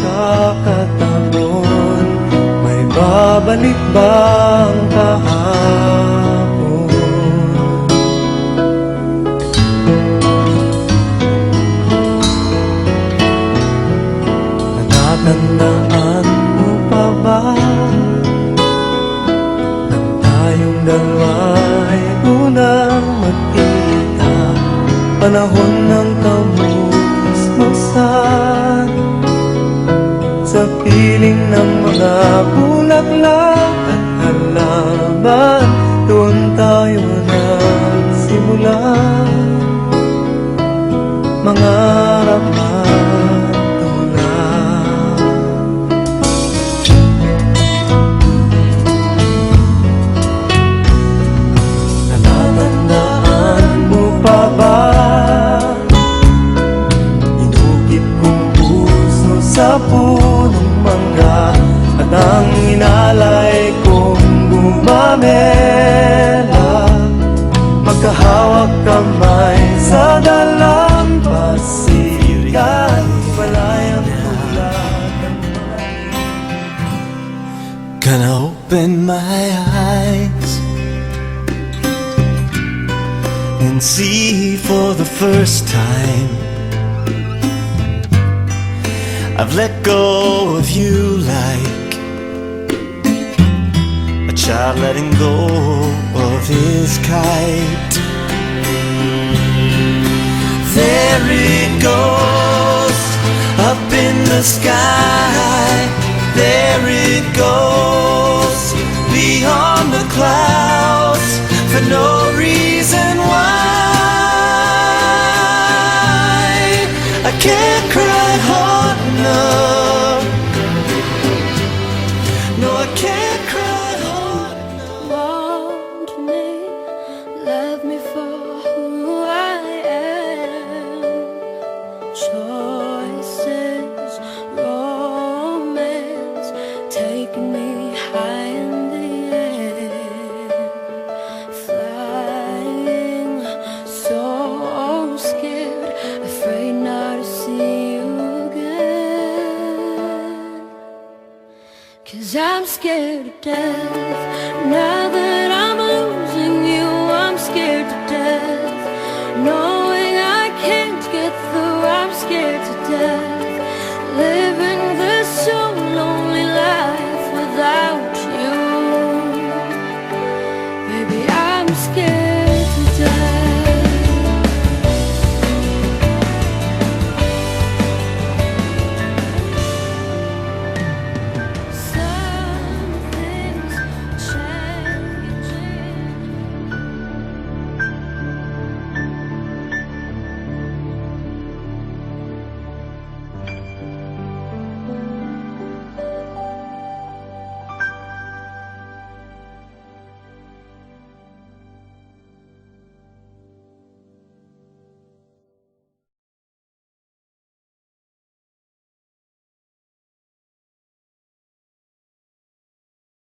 pagkakataon, may babalik bang kahapon? Natatandaan mo pa ba nang tayong dalawa'y unang magkita, panahon ng kamusmusan, sa piling ng mga bulaklak at halaman, doon tayo nagsimula mangarap at tulad. Natatandaan mo pa ba inukit kong puso sa punong mangga, at ang inalay kong gumamela, magkahawak kamay sa dalampasigan, palayang tulad ng mga Gonna open my eyes and see for the first time I've let go of you like a child letting go of his kite. There it goes, up in the sky. There it goes, beyond the clouds, for no reason why. I can't cry hard enough. No, I can't cry hard enough. Want me, love me for who I am. Choices, romance, taking me high in the air. Flying, so scared, afraid not to see you again. 'Cause I'm scared to death now.